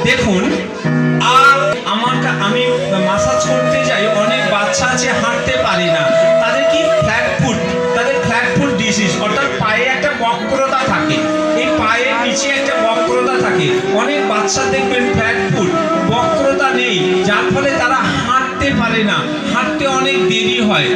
দেখুন, আমি মাসাজ করতে যাই, অনেক বাচ্চা আছে হাঁটতে পারে না, তাদের কি ফ্ল্যাট ফুট ডিজিজ, অর্থাৎ পায়ে একটা বক্রতা থাকে, এই পায়ের নিচে একটা বক্রতা থাকে। অনেক বাচ্চা দেখবেন ফ্ল্যাট ফুট, বক্রতা নেই, যার ফলে তারা হাঁটতে পারে না, হাঁটতে অনেক দেরি হয়।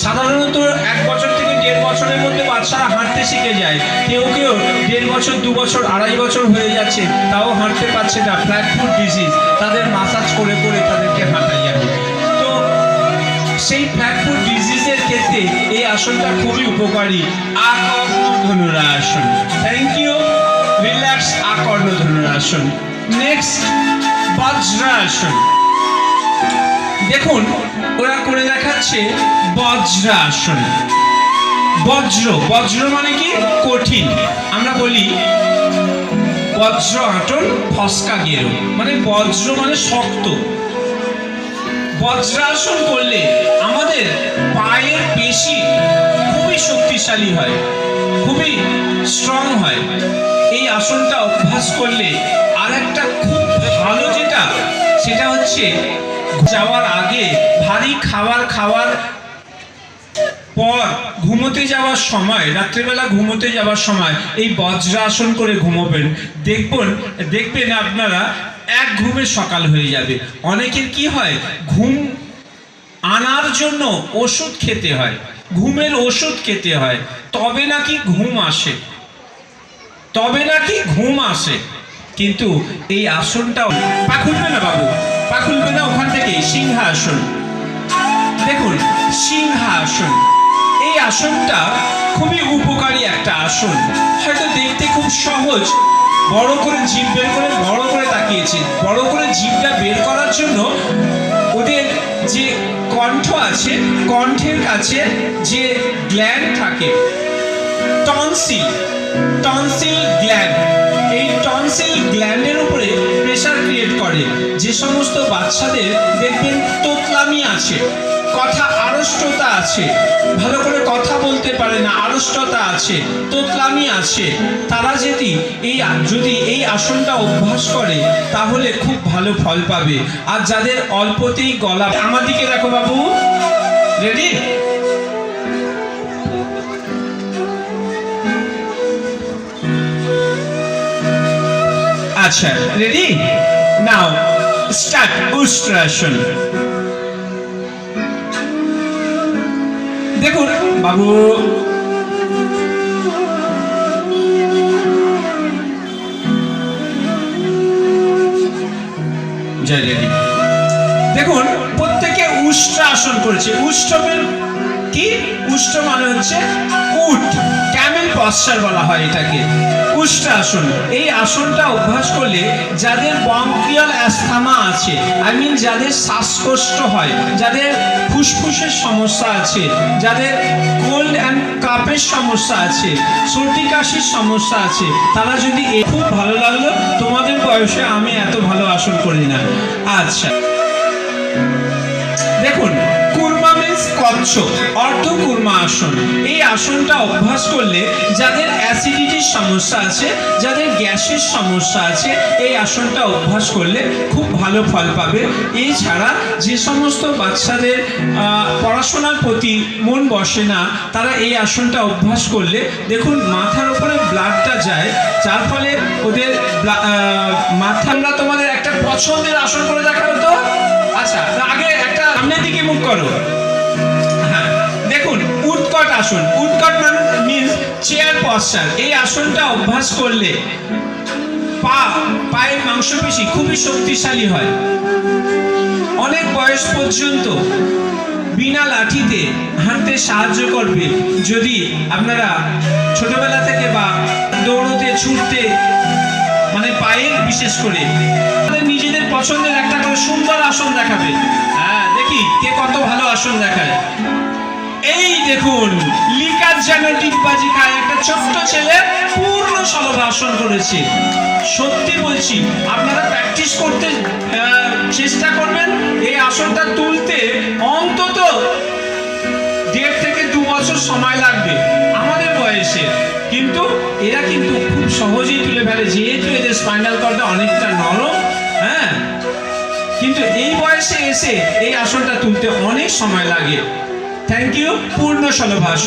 সাধারণত 1 বছর থেকে 1.5 বছরের মধ্যে বাচ্চারা হাঁটতে শিখে যায়। কেউ 1.5 বছর, 2 বছর, 2.5 বছর হয়ে যাচ্ছে, তাও হাঁটতে পারছে না, ফ্ল্যাট ফুট ডিজিজ। তাদের মাসাজ করে করে তাদেরকে হাঁটাই যাবে। তো সেই ফ্ল্যাট ফুট ডিজিজের ক্ষেত্রে এই আসনটা খুবই উপকারী। আকর্ণ ধনুরাসন। Thank you. রিল্যাক্স আকর্ণ ধনুরাসন। নেক্সট বজ্রাসন। দেখুন, ওরা করে দেখাচ্ছে বজ্রাসন। বজ্র মানে কি? কঠিন। আমরা বলি বজ্র আটন ফসকা গেরো, মানে বজ্র মানে শক্ত। বজ্রাসন করলে আমাদের পায়ের পেশি খুবই শক্তিশালী হয়, খুবই স্ট্রং হয়। এই আসনটা অভ্যাস করলে আর একটা খুব ভালো সেটা হচ্ছে যাওয়ার আগে ভারী খাওয়ার পর ঘুমোতে যাওয়ার সময়, রাত্রিবেলা ঘুমোতে যাওয়ার সময় এই বজ্রাসন করে ঘুমোবেন। দেখবেন আপনারা এক ঘুমে সকাল হয়ে যাবে। অনেকের কি হয়, ঘুম আনার জন্য ওষুধ খেতে হয়, ঘুমের ওষুধ খেতে হয়, তবে নাকি ঘুম আসে। কিন্তু এই আসনটাও পা খুলবে না বাবু, পা খুলবে না ওখান থেকে। সিংহাসন। দেখুন, সিংহাসন, এই আসনটা খুবই উপকারী একটা আসন। হয়তো দেখতে খুব সহজ। বড় করে জিভ বের করে, বড় করে তাকিয়েছে, বড় করে জিভটা বের করার জন্য ওদের যে কণ্ঠ আছে, কণ্ঠের কাছে যে গ্ল্যান্ড থাকে, টনসিল গ্ল্যান্ড, এই টনসিল গ্ল্যান্ডের উপরে প্রেসার ক্রিয়েট করে। যে সমস্ত বাচ্চাদের দেখবেন তোতলামি আছে, কথা আড়ষ্টতা আছে, ভালো করে কথা বলতে পারে না, আড়ষ্টতা আছে, তোতলামি আছে, তারা যদি এই আসনটা অভ্যাস করে তাহলে খুব ভালো ফল পাবে। আর যাদের অল্পতেই গলা, আমার দিকে দেখো বাবু, রেডি? আচ্ছা, রেডি? নাও স্টার্ট। উষ্ট্রাসন। দেখুন বাবু, জয় রেডি। দেখুন, প্রত্যেকে উষ্ট্রাসন করেছে। কি? উষ্ট্র মানে হচ্ছে উট, ক্যামেল পশ্চার বলা হয় এটাকে, উষ্ট্রাসন। এই আসনটা অভ্যাস করলে যাদের ব্রঙ্কিয়াল অ্যাस्थমা আছে, যাদের শ্বাসকষ্ট হয়, যাদের ফুসফুসের সমস্যা আছে, যাদের কোল্ড অ্যান্ড কাপের সমস্যা আছে, সর্দি কাশির সমস্যা আছে, তারা যদি খুব ভালো লাগলো, তোমাদের বয়সে আমি এত ভালো আসন করি না। আচ্ছা, দেখুন, কচ্ছপ, অর্ধকুর্মা আসন। এই আসনটা অভ্যাস করলে যাদের অ্যাসিডিটির সমস্যা আছে, যাদের গ্যাসের সমস্যা আছে, এই আসনটা অভ্যাস করলে খুব ভালো ফল পাবে। এছাড়া যে সমস্ত বাচ্চাদের পড়াশোনার প্রতি মন বসে না, তারা এই আসনটা অভ্যাস করলে দেখুন মাথার উপরে ব্লাডটা যায়, যার ফলে ওদের মাথা। আমরা তোমাদের একটা পছন্দের আসন করে দেখা হতো। আচ্ছা, আগে একটা সামনের দিকে মুখ করো। দেখুন, উৎকট আসন। উৎকট মানে মিন্স চেয়ার পশ্চার। এই আসনটা অভ্যাস করলে পায়ের মাংসপেশি খুবই শক্তিশালী হয়। অনেক বয়স পর্যন্ত বিনা লাঠিতে হাঁটতে সাহায্য করবে যদি আপনারা ছোটবেলা থেকে বা দৌড়তে, ছুটতে, মানে পায়ের বিশেষ করে নিজেদের পছন্দের একটা করে সুন্দর আসন দেখাবে। হ্যাঁ, দেখি কে কত ভালো আসন দেখায়। এই দেখুন, লিকার যেন ডিগবাজি খায়, একটা ছোট্ট ছেলে পূর্ণ শলভাসন করেছে। সত্যি বলছি, আপনারা প্র্যাকটিস করতে চেষ্টা করবেন। এই আসনটা তুলতে অন্তত 1.5 থেকে 2 বছর সময় লাগবে আমাদের বয়সে। কিন্তু এরা কিন্তু খুব সহজেই তুলে ফেলে, যেহেতু এদের স্পাইনাল কর্ডটা অনেকটা নরম। হ্যাঁ, কিন্তু এই বয়সে এসে এই আসনটা তুলতে অনেক সময় লাগে। থ্যাংক ইউ, পূর্ণ ষোলভাস।